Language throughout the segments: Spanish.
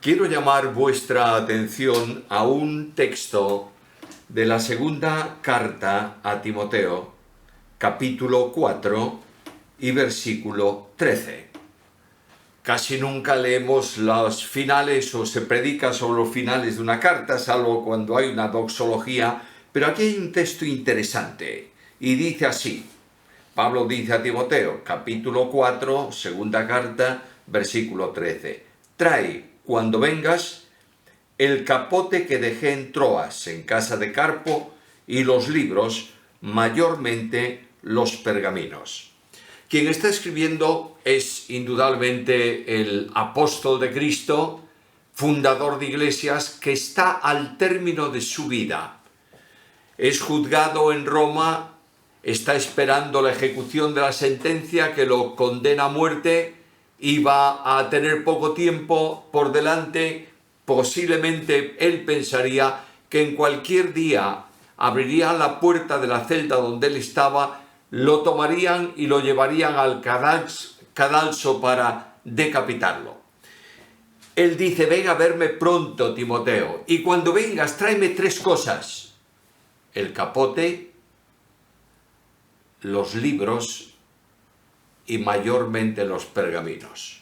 Quiero llamar vuestra atención a un texto de la segunda carta a Timoteo, capítulo 4 y versículo 13. Casi nunca leemos los finales o se predica sobre los finales de una carta, salvo cuando hay una doxología, pero aquí hay un texto interesante y dice así. Pablo dice a Timoteo, capítulo 4, segunda carta, versículo 13. Trae, cuando vengas, el capote que dejé en Troas, en casa de Carpo, y los libros, mayormente los pergaminos. Quien está escribiendo es indudablemente el apóstol de Cristo, fundador de iglesias, que está al término de su vida. Es juzgado en Roma, está esperando la ejecución de la sentencia que lo condena a muerte y va a tener poco tiempo por delante. Posiblemente él pensaría que en cualquier día abrirían la puerta de la celda donde él estaba, lo tomarían y lo llevarían al cadalso para decapitarlo. Él dice, ven a verme pronto, Timoteo, y cuando vengas tráeme 3 cosas. El capote, los libros y mayormente los pergaminos.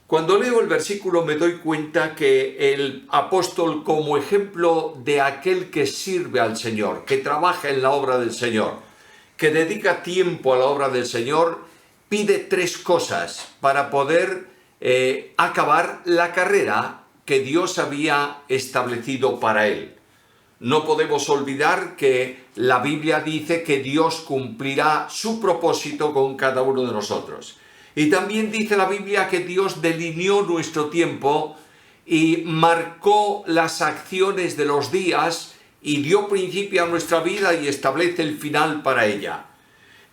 Cuando leo el versículo me doy cuenta que el apóstol, como ejemplo de aquel que sirve al Señor, que trabaja en la obra del Señor, que dedica tiempo a la obra del Señor, pide 3 cosas para poder acabar la carrera que Dios había establecido para él. No podemos olvidar que la Biblia dice que Dios cumplirá su propósito con cada uno de nosotros. Y también dice la Biblia que Dios delineó nuestro tiempo y marcó las acciones de los días y dio principio a nuestra vida y establece el final para ella.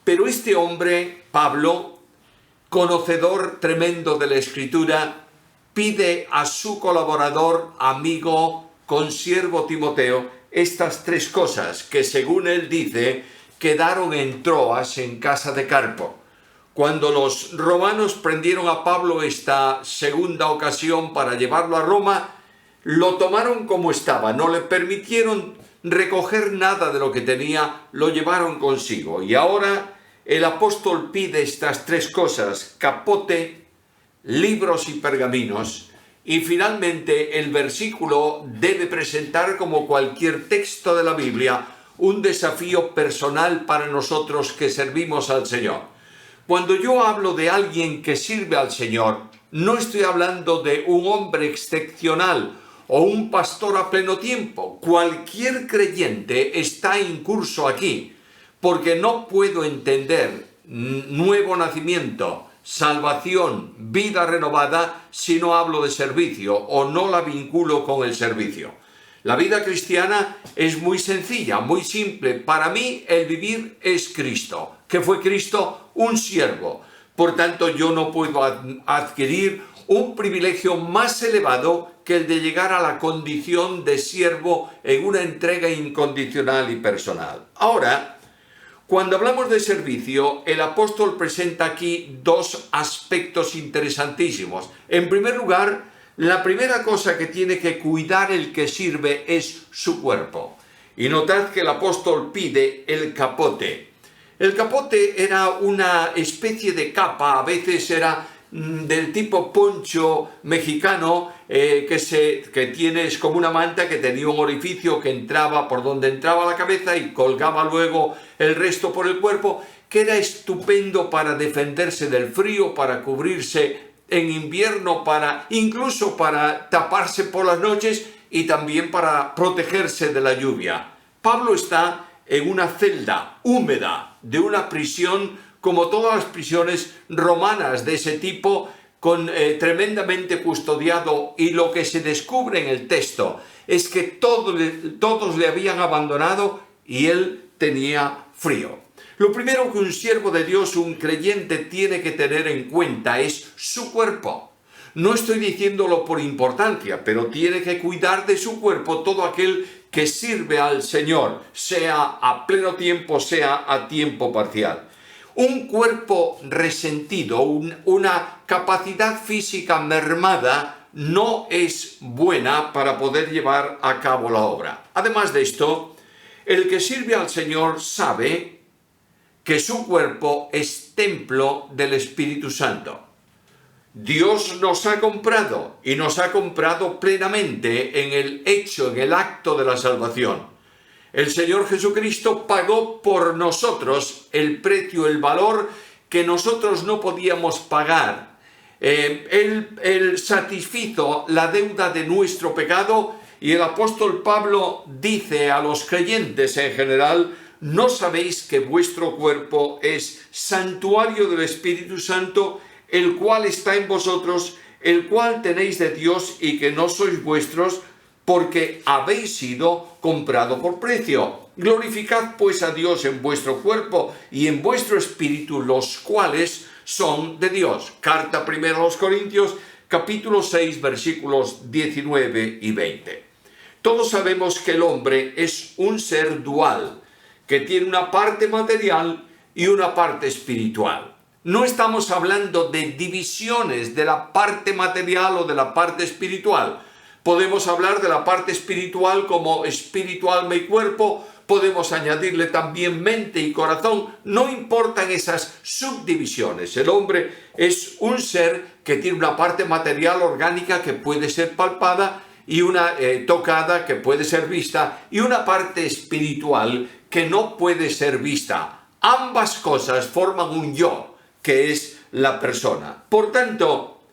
Pero este hombre, Pablo, conocedor tremendo de la Escritura, pide a su colaborador, amigo, consiervo Timoteo, estas 3 cosas que, según él dice, quedaron en Troas, en casa de Carpo. Cuando los romanos prendieron a Pablo esta segunda ocasión para llevarlo a Roma, lo tomaron como estaba, no le permitieron recoger nada de lo que tenía, lo llevaron consigo. Y ahora el apóstol pide estas 3 cosas, capote, libros y pergaminos. Y finalmente el versículo debe presentar, como cualquier texto de la Biblia, un desafío personal para nosotros que servimos al Señor. Cuando yo hablo de alguien que sirve al Señor, no estoy hablando de un hombre excepcional o un pastor a pleno tiempo. Cualquier creyente está incurso aquí, porque no puedo entender nuevo nacimiento, salvación, vida renovada, si no hablo de servicio o no la vinculo con el servicio. La vida cristiana es muy sencilla, muy simple. Para mí el vivir es Cristo. ¿Qué fue Cristo? Un siervo. Por tanto, yo no puedo adquirir un privilegio más elevado que el de llegar a la condición de siervo en una entrega incondicional y personal. Ahora, cuando hablamos de servicio, el apóstol presenta aquí 2 aspectos interesantísimos. En primer lugar, la primera cosa que tiene que cuidar el que sirve es su cuerpo. Y notad que el apóstol pide el capote. El capote era una especie de capa, a veces era del tipo poncho mexicano, que tienes como una manta que tenía un orificio que entraba por donde entraba la cabeza y colgaba luego el resto por el cuerpo, que era estupendo para defenderse del frío, para cubrirse en invierno, incluso para taparse por las noches y también para protegerse de la lluvia. Pablo está en una celda húmeda de una prisión, como todas las prisiones romanas de ese tipo, tremendamente custodiado, y lo que se descubre en el texto es que todos le habían abandonado y él tenía frío. Lo primero que un siervo de Dios, un creyente, tiene que tener en cuenta es su cuerpo. No estoy diciéndolo por importancia, pero tiene que cuidar de su cuerpo todo aquel que sirve al Señor, sea a pleno tiempo, sea a tiempo parcial. Un cuerpo resentido, una capacidad física mermada, no es buena para poder llevar a cabo la obra. Además de esto, el que sirve al Señor sabe que su cuerpo es templo del Espíritu Santo. Dios nos ha comprado y nos ha comprado plenamente en el acto de la salvación. El Señor Jesucristo pagó por nosotros el precio, el valor que nosotros no podíamos pagar. Él satisfizo la deuda de nuestro pecado, y el apóstol Pablo dice a los creyentes en general: ¿no sabéis que vuestro cuerpo es santuario del Espíritu Santo, el cual está en vosotros, el cual tenéis de Dios, y que no sois vuestros, porque habéis sido comprado por precio? Glorificad pues a Dios en vuestro cuerpo y en vuestro espíritu, los cuales son de Dios. Carta primera a los Corintios, capítulo 6, versículos 19 y 20. Todos sabemos que el hombre es un ser dual, que tiene una parte material y una parte espiritual. No estamos hablando de divisiones de la parte material o de la parte espiritual. Podemos hablar de la parte espiritual como espíritu, alma y cuerpo. Podemos añadirle también mente y corazón. No importan esas subdivisiones. El hombre es un ser que tiene una parte material orgánica que puede ser palpada y una tocada que puede ser vista, y una parte espiritual que no puede ser vista. Ambas cosas forman un yo, que es la persona. Por tanto,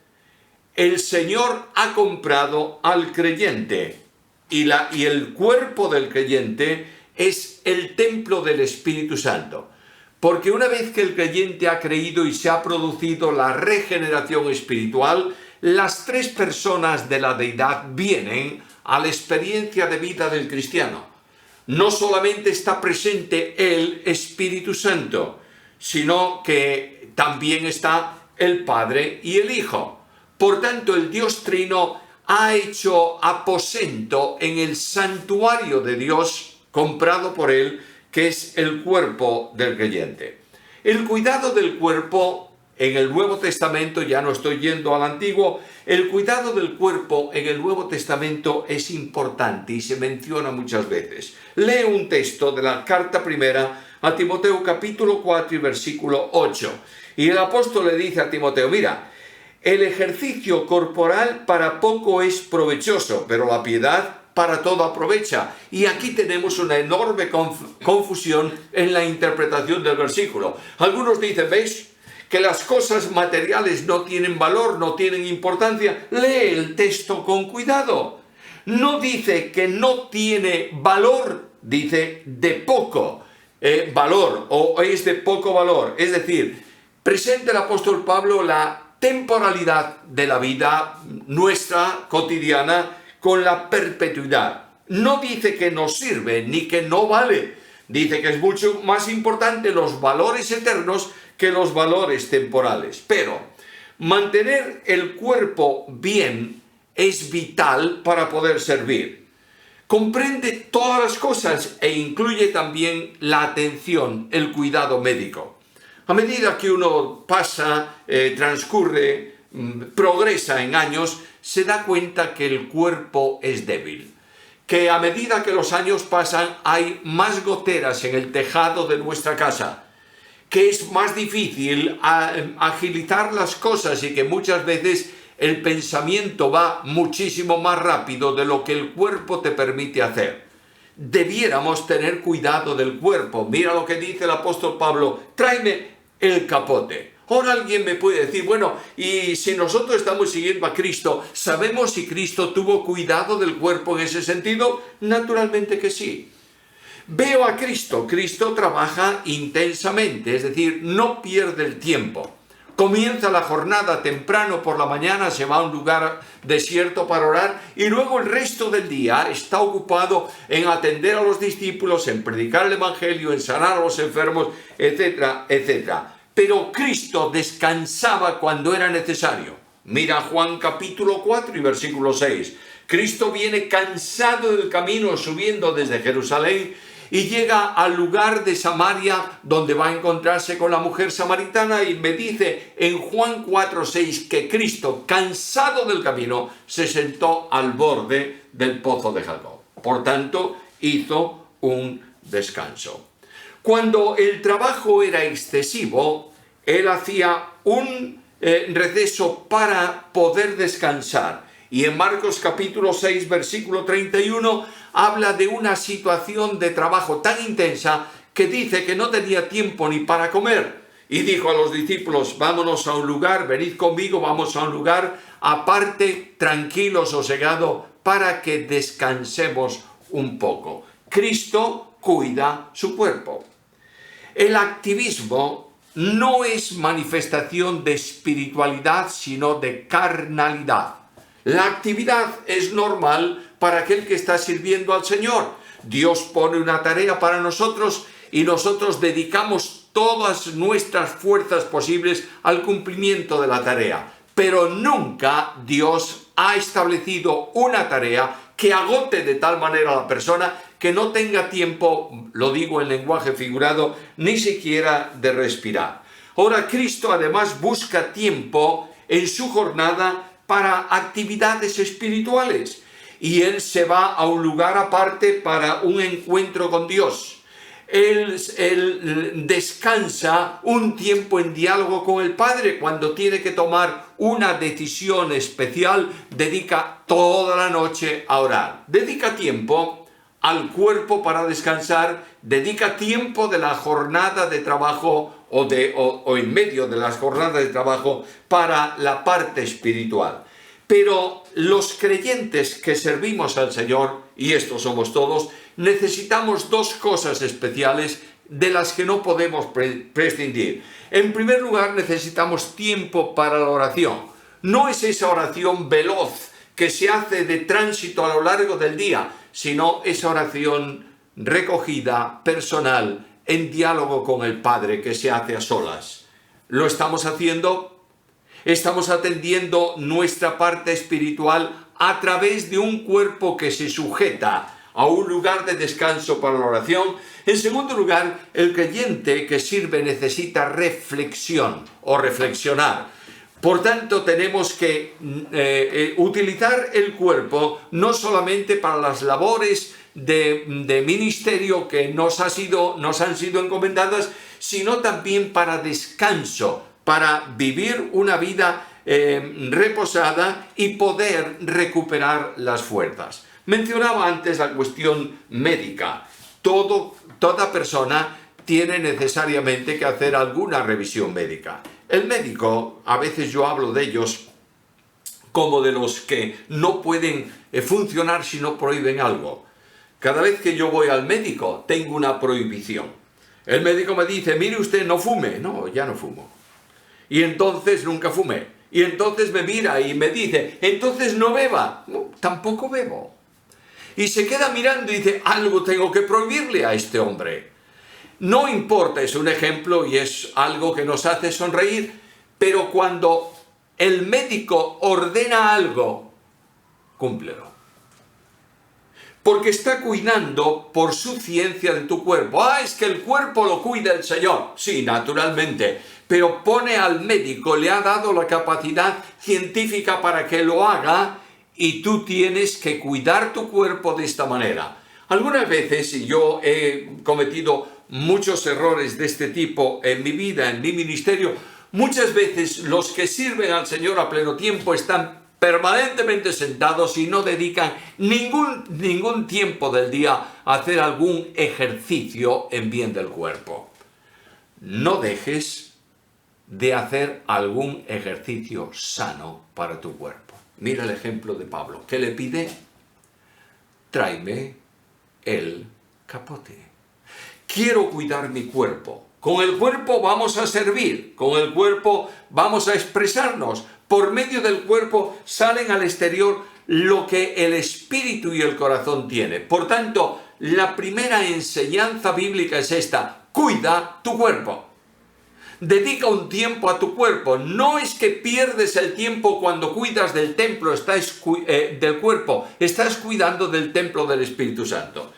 el Señor ha comprado al creyente, y el cuerpo del creyente es el templo del Espíritu Santo. Porque una vez que el creyente ha creído y se ha producido la regeneración espiritual, las tres personas de la deidad vienen a la experiencia de vida del cristiano. No solamente está presente el Espíritu Santo, sino que también está el Padre y el Hijo. Por tanto, el Dios Trino ha hecho aposento en el santuario de Dios comprado por Él, que es el cuerpo del creyente. El cuidado del cuerpo en el Nuevo Testamento, ya no estoy yendo al Antiguo, el cuidado del cuerpo en el Nuevo Testamento es importante y se menciona muchas veces. Leo un texto de la carta primera a Timoteo, capítulo 4 y versículo 8. Y el apóstol le dice a Timoteo: mira, el ejercicio corporal para poco es provechoso, pero la piedad para todo aprovecha. Y aquí tenemos una enorme confusión en la interpretación del versículo. Algunos dicen: ¿veis que las cosas materiales no tienen valor, no tienen importancia? Lee el texto con cuidado. No dice que no tiene valor, dice de poco valor, o es de poco valor. Es decir, presenta el apóstol Pablo la temporalidad de la vida nuestra cotidiana con la perpetuidad. No dice que no sirve ni que no vale. Dice que es mucho más importante los valores eternos que los valores temporales. Pero mantener el cuerpo bien es vital para poder servir. Comprende todas las cosas e incluye también la atención, el cuidado médico. A medida que uno pasa, transcurre, progresa en años, se da cuenta que el cuerpo es débil. Que a medida que los años pasan hay más goteras en el tejado de nuestra casa. Que es más difícil agilizar las cosas y que muchas veces el pensamiento va muchísimo más rápido de lo que el cuerpo te permite hacer. Debiéramos tener cuidado del cuerpo. Mira lo que dice el apóstol Pablo: tráeme el capote. Ahora alguien me puede decir: bueno, y si nosotros estamos siguiendo a Cristo, ¿sabemos si Cristo tuvo cuidado del cuerpo en ese sentido? Naturalmente que sí. Veo a Cristo. Cristo trabaja intensamente, es decir, no pierde el tiempo. Comienza la jornada temprano por la mañana, se va a un lugar desierto para orar, y luego el resto del día está ocupado en atender a los discípulos, en predicar el evangelio, en sanar a los enfermos, etcétera, etcétera. Pero Cristo descansaba cuando era necesario. Mira Juan capítulo 4 y versículo 6. Cristo viene cansado del camino subiendo desde Jerusalén, y llega al lugar de Samaria donde va a encontrarse con la mujer samaritana y me dice en Juan 4:6 que Cristo, cansado del camino, se sentó al borde del pozo de Jacob. Por tanto, hizo un descanso. Cuando el trabajo era excesivo, él hacía un receso para poder descansar. Y en Marcos capítulo 6, versículo 31, habla de una situación de trabajo tan intensa que dice que no tenía tiempo ni para comer. Y dijo a los discípulos, vámonos a un lugar, venid conmigo, vamos a un lugar aparte, tranquilo, sosegado, para que descansemos un poco. Cristo cuida su cuerpo. El activismo no es manifestación de espiritualidad, sino de carnalidad. La actividad es normal para aquel que está sirviendo al Señor. Dios pone una tarea para nosotros y nosotros dedicamos todas nuestras fuerzas posibles al cumplimiento de la tarea. Pero nunca Dios ha establecido una tarea que agote de tal manera a la persona que no tenga tiempo, lo digo en lenguaje figurado, ni siquiera de respirar. Ahora, Cristo además busca tiempo en su jornada para actividades espirituales y Él se va a un lugar aparte para un encuentro con Dios. Él descansa un tiempo en diálogo con el Padre. Cuando tiene que tomar una decisión especial, dedica toda la noche a orar. Dedica tiempo al cuerpo para descansar, dedica tiempo de la jornada de trabajo o en medio de las jornadas de trabajo para la parte espiritual. Pero los creyentes que servimos al Señor, y estos somos todos, necesitamos dos cosas especiales de las que no podemos prescindir. En primer lugar, necesitamos tiempo para la oración. No es esa oración veloz que se hace de tránsito a lo largo del día, sino esa oración recogida, personal, en diálogo con el Padre, que se hace a solas. ¿Lo estamos haciendo? Estamos atendiendo nuestra parte espiritual a través de un cuerpo que se sujeta a un lugar de descanso para la oración. En segundo lugar, el creyente que sirve necesita reflexión o reflexionar. Por tanto, tenemos que utilizar el cuerpo no solamente para las labores de ministerio que nos han sido encomendadas, sino también para descanso, para vivir una vida reposada y poder recuperar las fuerzas. Mencionaba antes la cuestión médica. Toda persona tiene necesariamente que hacer alguna revisión médica. El médico, a veces yo hablo de ellos como de los que no pueden funcionar si no prohíben algo. Cada vez que yo voy al médico, tengo una prohibición. El médico me dice, mire usted, no fume. No, ya no fumo. Y entonces nunca fumé. Y entonces me mira y me dice, entonces no beba. No, tampoco bebo. Y se queda mirando y dice, algo tengo que prohibirle a este hombre. No importa, es un ejemplo y es algo que nos hace sonreír, pero cuando el médico ordena algo, cúmplelo. Porque está cuidando por su ciencia de tu cuerpo. Es que el cuerpo lo cuida el Señor. Sí, naturalmente. Pero pone al médico, le ha dado la capacidad científica para que lo haga y tú tienes que cuidar tu cuerpo de esta manera. Algunas veces, y yo he cometido muchos errores de este tipo en mi vida, en mi ministerio, muchas veces los que sirven al Señor a pleno tiempo están permanentemente sentados y no dedican ningún tiempo del día a hacer algún ejercicio en bien del cuerpo. No dejes de hacer algún ejercicio sano para tu cuerpo. Mira el ejemplo de Pablo. ¿Qué le pide? Tráeme el capote. Quiero cuidar mi cuerpo. Con el cuerpo vamos a servir. Con el cuerpo vamos a expresarnos. Por medio del cuerpo salen al exterior lo que el espíritu y el corazón tienen. Por tanto, la primera enseñanza bíblica es esta. Cuida tu cuerpo. Dedica un tiempo a tu cuerpo. No es que pierdes el tiempo cuando cuidas del templo del cuerpo. Estás cuidando del templo del Espíritu Santo.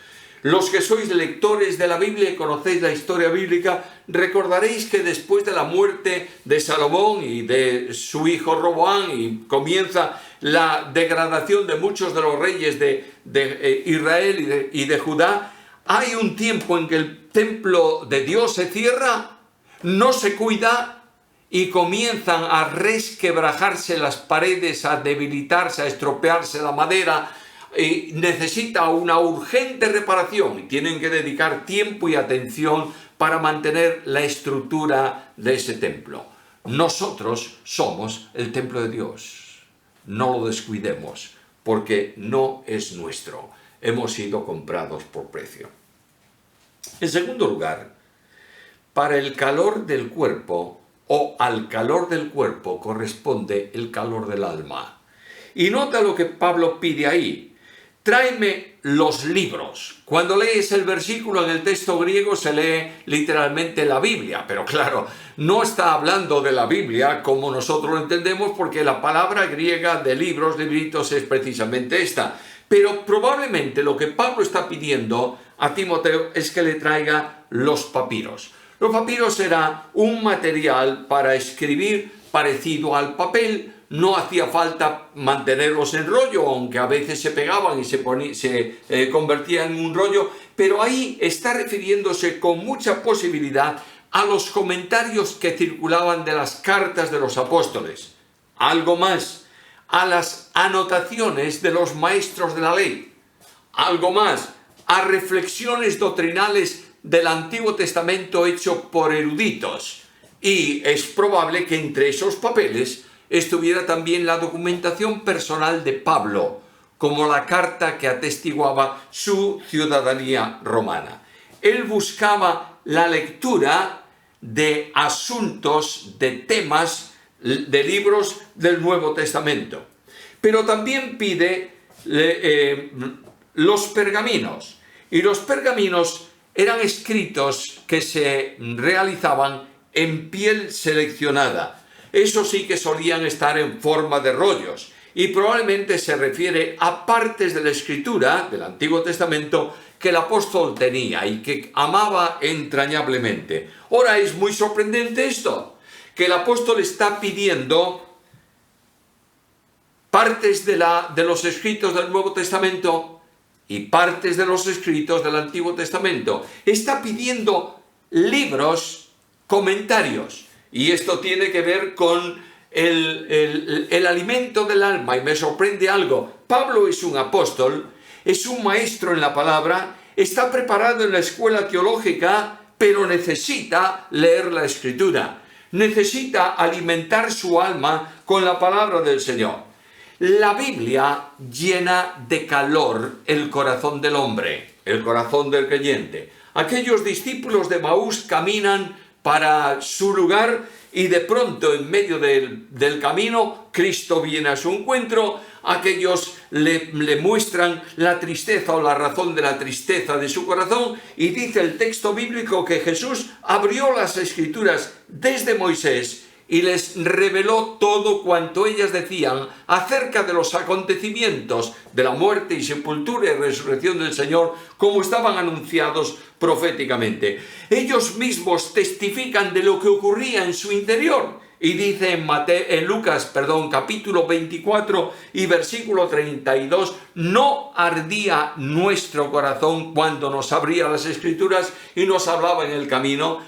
Los que sois lectores de la Biblia y conocéis la historia bíblica, recordaréis que después de la muerte de Salomón y de su hijo Roboam, y comienza la degradación de muchos de los reyes de Israel y de Judá, hay un tiempo en que el templo de Dios se cierra, no se cuida y comienzan a resquebrajarse las paredes, a debilitarse, a estropearse la madera, y necesita una urgente reparación y tienen que dedicar tiempo y atención para mantener la estructura de ese templo. Nosotros somos el templo de Dios. No lo descuidemos, porque no es nuestro. Hemos sido comprados por precio. En segundo lugar, para el calor del cuerpo o al calor del cuerpo corresponde el calor del alma. Y nota lo que Pablo pide ahí. Tráeme los libros. Cuando lees el versículo en el texto griego se lee literalmente la Biblia, pero claro, no está hablando de la Biblia como nosotros lo entendemos, porque la palabra griega de libros, libritos, es precisamente esta. Pero probablemente lo que Pablo está pidiendo a Timoteo es que le traiga los papiros. Los papiros era un material para escribir parecido al papel. No hacía falta mantenerlos en rollo, aunque a veces se pegaban y se convertían en un rollo, pero ahí está refiriéndose con mucha posibilidad a los comentarios que circulaban de las cartas de los apóstoles. Algo más, a las anotaciones de los maestros de la ley. Algo más, a reflexiones doctrinales del Antiguo Testamento hecho por eruditos. Y es probable que entre esos papeles estuviera también la documentación personal de Pablo, como la carta que atestiguaba su ciudadanía romana. Él buscaba la lectura de asuntos, de temas, de libros del Nuevo Testamento. Pero también pide los pergaminos. Y los pergaminos eran escritos que se realizaban en piel seleccionada. Eso sí que solían estar en forma de rollos y probablemente se refiere a partes de la Escritura del Antiguo Testamento que el apóstol tenía y que amaba entrañablemente. Ahora es muy sorprendente esto, que el apóstol está pidiendo partes de los escritos del Nuevo Testamento y partes de los escritos del Antiguo Testamento. Está pidiendo libros, comentarios. Y esto tiene que ver con el alimento del alma. Y me sorprende algo. Pablo es un apóstol, es un maestro en la palabra, está preparado en la escuela teológica, pero necesita leer la Escritura. Necesita alimentar su alma con la palabra del Señor. La Biblia llena de calor el corazón del hombre, el corazón del creyente. Aquellos discípulos de Maús caminan para su lugar y de pronto en medio del camino Cristo viene a su encuentro. Aquellos le muestran la tristeza o la razón de la tristeza de su corazón y dice el texto bíblico que Jesús abrió las Escrituras desde Moisés y les reveló todo cuanto ellas decían acerca de los acontecimientos de la muerte y sepultura y resurrección del Señor, como estaban anunciados proféticamente. Ellos mismos testifican de lo que ocurría en su interior. Y dice en Lucas, capítulo 24 y versículo 32, no ardía nuestro corazón cuando nos abría las Escrituras y nos hablaba en el camino.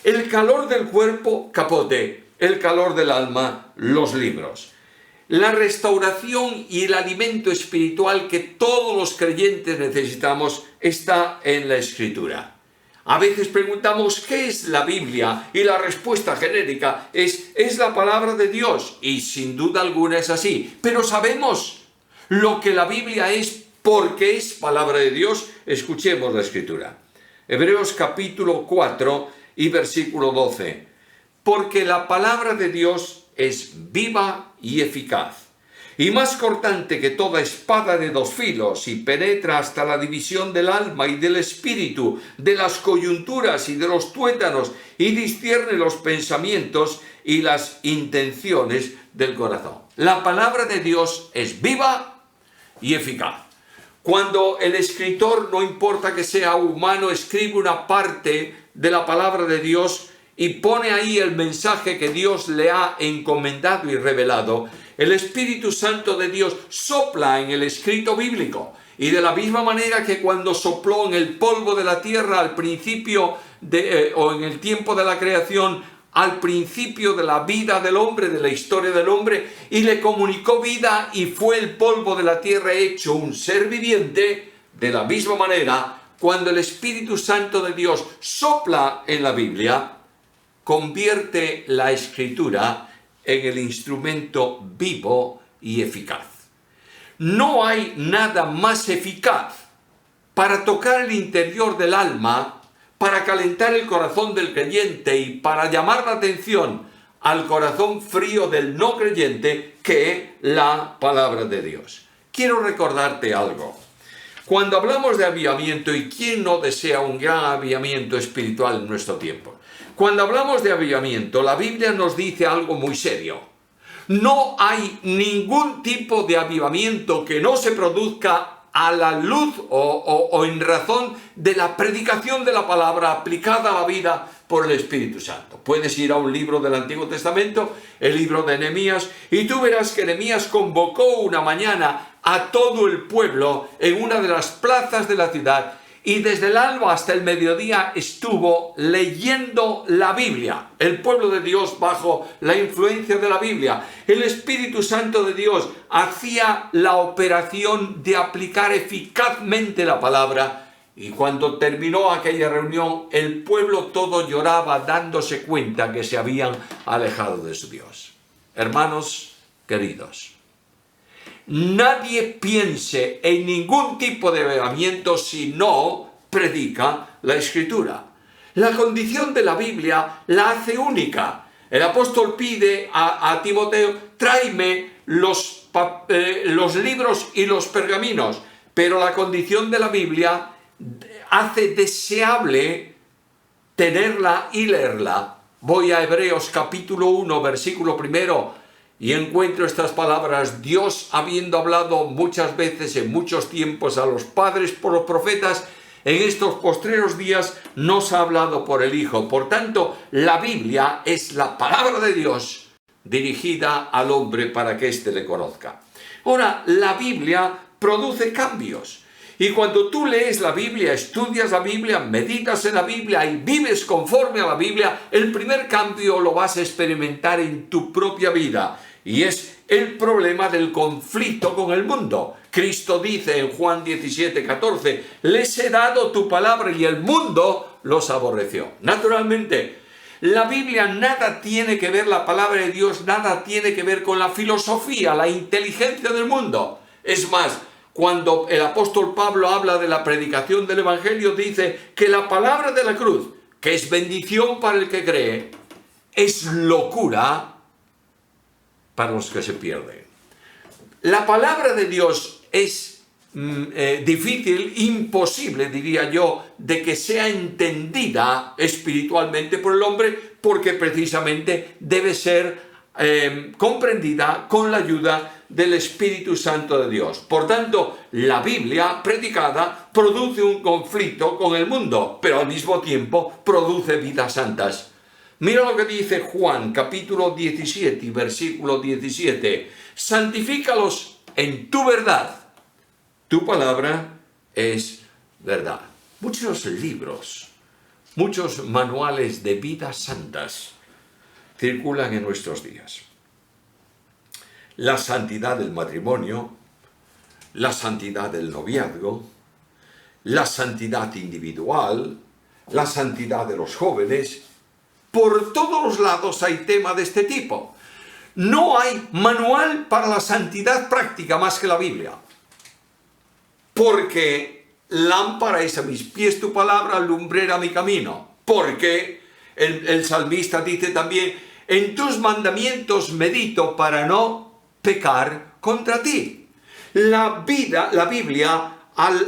El calor del cuerpo, capote. El calor del alma, los libros. La restauración y el alimento espiritual que todos los creyentes necesitamos está en la Escritura. A veces preguntamos ¿qué es la Biblia? Y la respuesta genérica es la palabra de Dios. Y sin duda alguna es así. Pero sabemos lo que la Biblia es porque es palabra de Dios. Escuchemos la Escritura. Hebreos capítulo 4 y versículo 12. Porque la palabra de Dios es viva y eficaz, y más cortante que toda espada de dos filos, y penetra hasta la división del alma y del espíritu, de las coyunturas y de los tuétanos, y discierne los pensamientos y las intenciones del corazón. La palabra de Dios es viva y eficaz. Cuando el escritor, no importa que sea humano, escribe una parte de la palabra de Dios y pone ahí el mensaje que Dios le ha encomendado y revelado, el Espíritu Santo de Dios sopla en el escrito bíblico. Y de la misma manera que cuando sopló en el polvo de la tierra al principio o en el tiempo de la creación, al principio de la vida del hombre, de la historia del hombre, y le comunicó vida y fue el polvo de la tierra hecho un ser viviente, de la misma manera, cuando el Espíritu Santo de Dios sopla en la Biblia, convierte la Escritura en el instrumento vivo y eficaz. No hay nada más eficaz para tocar el interior del alma, para calentar el corazón del creyente y para llamar la atención al corazón frío del no creyente que la palabra de Dios. Quiero recordarte algo. Cuando hablamos de avivamiento, ¿y quién no desea un gran avivamiento espiritual en nuestro tiempo? Cuando hablamos de avivamiento, la Biblia nos dice algo muy serio. No hay ningún tipo de avivamiento que no se produzca a la luz o en razón de la predicación de la palabra aplicada a la vida por el Espíritu Santo. Puedes ir a un libro del Antiguo Testamento, el libro de Nehemías, y tú verás que Nehemías convocó una mañana a todo el pueblo en una de las plazas de la ciudad, y desde el alba hasta el mediodía estuvo leyendo la Biblia. El pueblo de Dios bajo la influencia de la Biblia. El Espíritu Santo de Dios hacía la operación de aplicar eficazmente la palabra. Y cuando terminó aquella reunión, el pueblo todo lloraba dándose cuenta que se habían alejado de su Dios. Hermanos queridos, nadie piense en ningún tipo de avivamiento si no predica la Escritura. La condición de la Biblia la hace única. El apóstol pide a Timoteo, tráeme los libros y los pergaminos, pero la condición de la Biblia hace deseable tenerla y leerla. Voy a Hebreos capítulo 1, versículo 1, y encuentro estas palabras: Dios, habiendo hablado muchas veces en muchos tiempos a los padres por los profetas, en estos postreros días nos ha hablado por el Hijo. Por tanto, la Biblia es la palabra de Dios dirigida al hombre para que éste le conozca. Ahora, la Biblia produce cambios. Y cuando tú lees la Biblia, estudias la Biblia, meditas en la Biblia y vives conforme a la Biblia, el primer cambio lo vas a experimentar en tu propia vida. Y es el problema del conflicto con el mundo. Cristo dice en Juan 17:14, les he dado tu palabra y el mundo los aborreció. Naturalmente, la Biblia nada tiene que ver, la palabra de Dios nada tiene que ver con la filosofía, la inteligencia del mundo. Es más, cuando el apóstol Pablo habla de la predicación del Evangelio, dice que la palabra de la cruz, que es bendición para el que cree, es locura para los que se pierden. La palabra de Dios es difícil, imposible, diría yo, de que sea entendida espiritualmente por el hombre, porque precisamente debe ser comprendida con la ayuda del Espíritu Santo de Dios. Por tanto, la Biblia predicada produce un conflicto con el mundo, pero al mismo tiempo produce vidas santas. Mira lo que dice Juan, capítulo 17, versículo 17. Santifícalos en tu verdad. Tu palabra es verdad. Muchos libros, muchos manuales de vidas santas circulan en nuestros días. La santidad del matrimonio, la santidad del noviazgo, la santidad individual, la santidad de los jóvenes. Por todos los lados hay tema de este tipo. No hay manual para la santidad práctica más que la Biblia. Porque lámpara es a mis pies tu palabra, lumbrera mi camino. Porque el salmista dice también, en tus mandamientos medito para no pecar contra ti. La Biblia,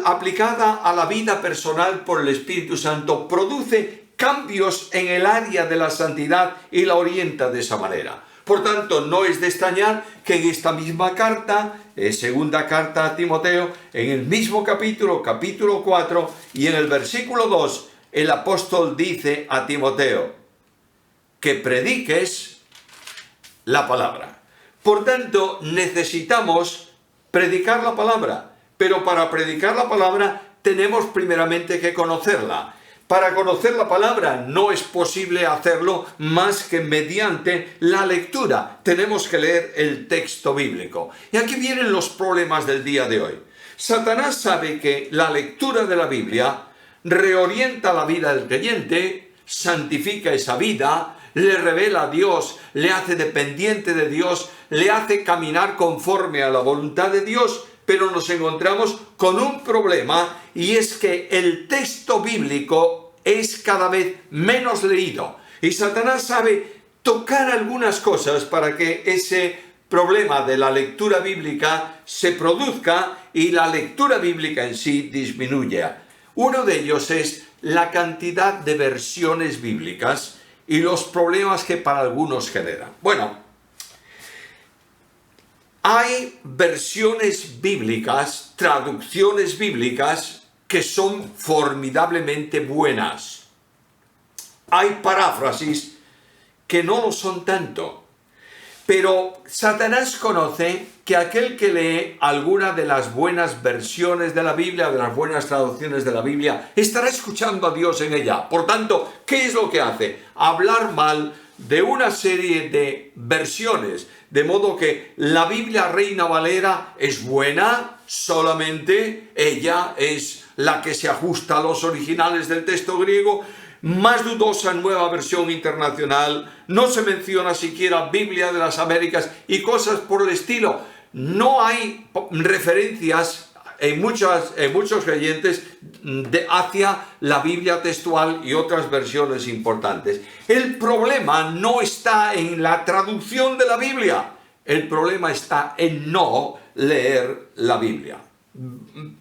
aplicada a la vida personal por el Espíritu Santo, produce cambios en el área de la santidad y la orienta de esa manera. Por tanto, no es de extrañar que en esta misma carta, segunda carta a Timoteo, en el mismo capítulo 4, y en el versículo 2, el apóstol dice a Timoteo que prediques la palabra. Por tanto, necesitamos predicar la palabra, pero para predicar la palabra tenemos primeramente que conocerla. Para conocer la palabra no es posible hacerlo más que mediante la lectura. Tenemos que leer el texto bíblico. Y aquí vienen los problemas del día de hoy. Satanás sabe que la lectura de la Biblia reorienta la vida del creyente, santifica esa vida, le revela a Dios, le hace dependiente de Dios, le hace caminar conforme a la voluntad de Dios. Pero nos encontramos con un problema, y es que el texto bíblico es cada vez menos leído. Y Satanás sabe tocar algunas cosas para que ese problema de la lectura bíblica se produzca y la lectura bíblica en sí disminuya. Uno de ellos es la cantidad de versiones bíblicas y los problemas que para algunos generan. Bueno, hay versiones bíblicas, traducciones bíblicas que son formidablemente buenas. Hay paráfrasis que no lo son tanto. Pero Satanás conoce que aquel que lee alguna de las buenas versiones de la Biblia, de las buenas traducciones de la Biblia, estará escuchando a Dios en ella. Por tanto, ¿qué es lo que hace? Hablar mal de una serie de versiones, de modo que la Biblia Reina Valera es buena, solamente ella es la que se ajusta a los originales del texto griego. Más dudosa Nueva Versión Internacional, no se menciona siquiera Biblia de las Américas y cosas por el estilo. No hay referencias en muchos creyentes hacia la Biblia textual y otras versiones importantes. El problema no está en la traducción de la Biblia, el problema está en no leer la Biblia.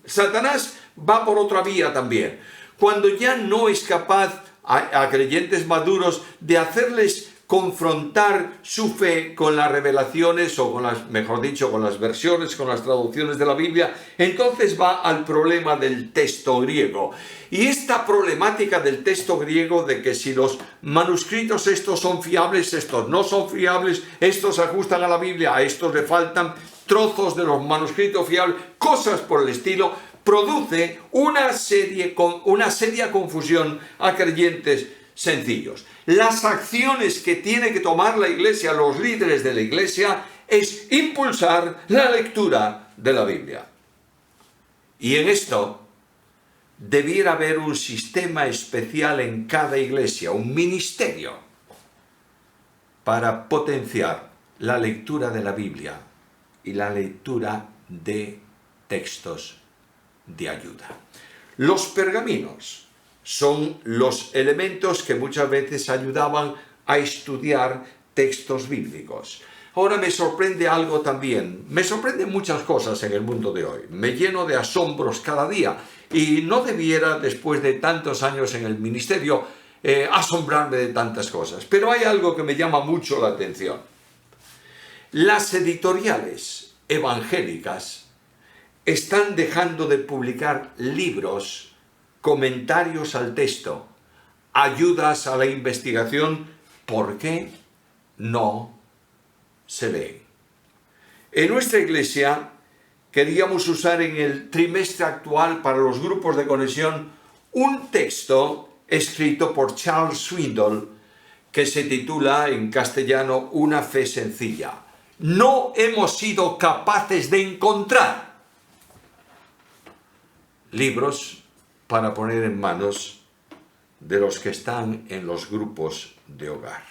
Satanás va por otra vía también. Cuando ya no es capaz a creyentes maduros de hacerles confrontar su fe con las revelaciones o con las versiones, con las traducciones de la Biblia, entonces va al problema del texto griego. Y esta problemática del texto griego, de que si los manuscritos estos son fiables, estos no son fiables, estos se ajustan a la Biblia, a estos le faltan trozos de los manuscritos fiables, cosas por el estilo, produce una seria confusión a creyentes sencillos. Las acciones que tiene que tomar la Iglesia, los líderes de la Iglesia, es impulsar la lectura de la Biblia. Y en esto debiera haber un sistema especial en cada iglesia, un ministerio, para potenciar la lectura de la Biblia y la lectura de textos de ayuda. Los pergaminos son los elementos que muchas veces ayudaban a estudiar textos bíblicos. Ahora me sorprende algo también. Me sorprenden muchas cosas en el mundo de hoy. Me lleno de asombros cada día y no debiera, después de tantos años en el ministerio, asombrarme de tantas cosas. Pero hay algo que me llama mucho la atención. Las editoriales evangélicas están dejando de publicar libros, comentarios al texto, ayudas a la investigación. ¿Por qué no se leen? En nuestra iglesia queríamos usar en el trimestre actual para los grupos de conexión un texto escrito por Charles Swindoll que se titula en castellano Una fe sencilla. No hemos sido capaces de encontrar libros para poner en manos de los que están en los grupos de hogar.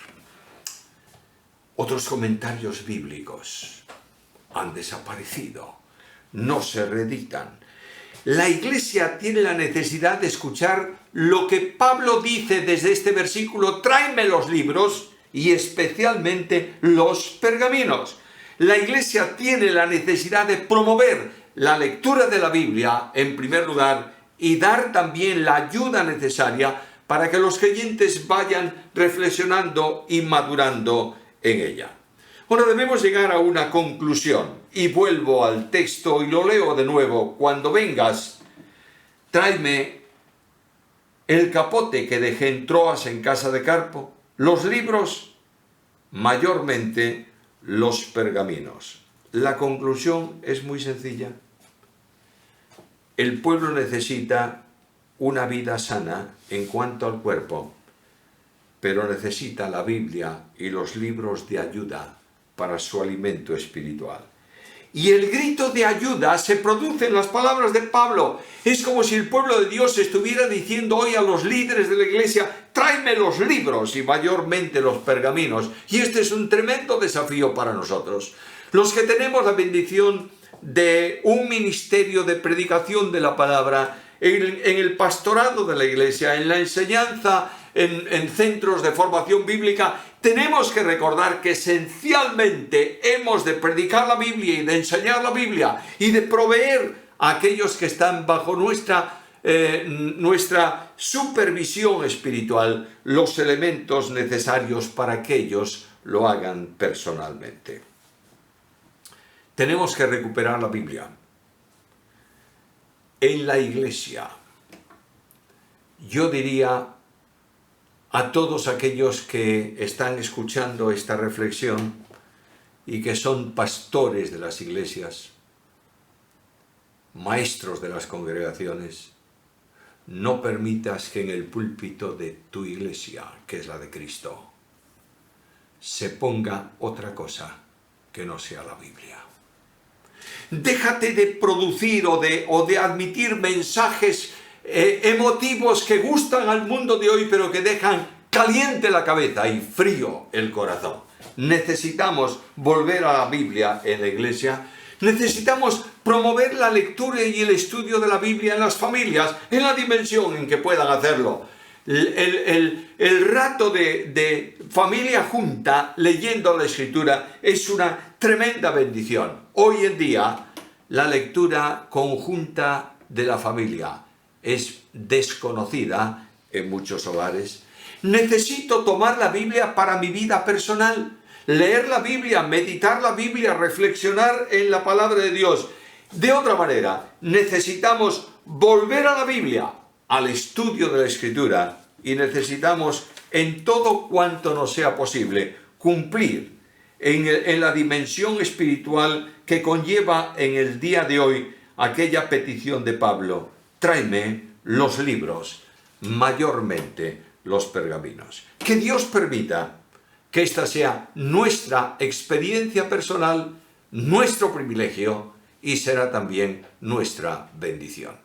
Otros comentarios bíblicos han desaparecido, no se reeditan. La Iglesia tiene la necesidad de escuchar lo que Pablo dice desde este versículo: tráeme los libros y especialmente los pergaminos. La Iglesia tiene la necesidad de promover la lectura de la Biblia en primer lugar y dar también la ayuda necesaria para que los creyentes vayan reflexionando y madurando en ella. Ahora debemos llegar a una conclusión, y vuelvo al texto y lo leo de nuevo. Cuando vengas, tráeme el capote que dejé en Troas en casa de Carpo, los libros, mayormente los pergaminos. La conclusión es muy sencilla. El pueblo necesita una vida sana en cuanto al cuerpo, pero necesita la Biblia y los libros de ayuda para su alimento espiritual. Y el grito de ayuda se produce en las palabras de Pablo. Es como si el pueblo de Dios estuviera diciendo hoy a los líderes de la iglesia: tráeme los libros y mayormente los pergaminos. Y este es un tremendo desafío para nosotros. Los que tenemos la bendición de un ministerio de predicación de la palabra, en el pastorado de la iglesia, en la enseñanza, en centros de formación bíblica, tenemos que recordar que esencialmente hemos de predicar la Biblia y de enseñar la Biblia y de proveer a aquellos que están bajo nuestra supervisión espiritual los elementos necesarios para que ellos lo hagan personalmente. Tenemos que recuperar la Biblia. En la iglesia, yo diría a todos aquellos que están escuchando esta reflexión y que son pastores de las iglesias, maestros de las congregaciones, no permitas que en el púlpito de tu iglesia, que es la de Cristo, se ponga otra cosa que no sea la Biblia. Déjate de producir o de admitir mensajes emotivos que gustan al mundo de hoy, pero que dejan caliente la cabeza y frío el corazón. Necesitamos volver a la Biblia en la iglesia. Necesitamos promover la lectura y el estudio de la Biblia en las familias, en la dimensión en que puedan hacerlo. El rato de familia junta leyendo la Escritura es una tremenda bendición. Hoy en día la lectura conjunta de la familia es desconocida en muchos hogares. Necesito tomar la Biblia para mi vida personal, leer la Biblia, meditar la Biblia, reflexionar en la palabra de Dios. De otra manera, necesitamos volver a la Biblia, al estudio de la Escritura, y necesitamos en todo cuanto nos sea posible cumplir en la dimensión espiritual que conlleva en el día de hoy aquella petición de Pablo: tráeme los libros, mayormente los pergaminos. Que Dios permita que esta sea nuestra experiencia personal, nuestro privilegio, y será también nuestra bendición.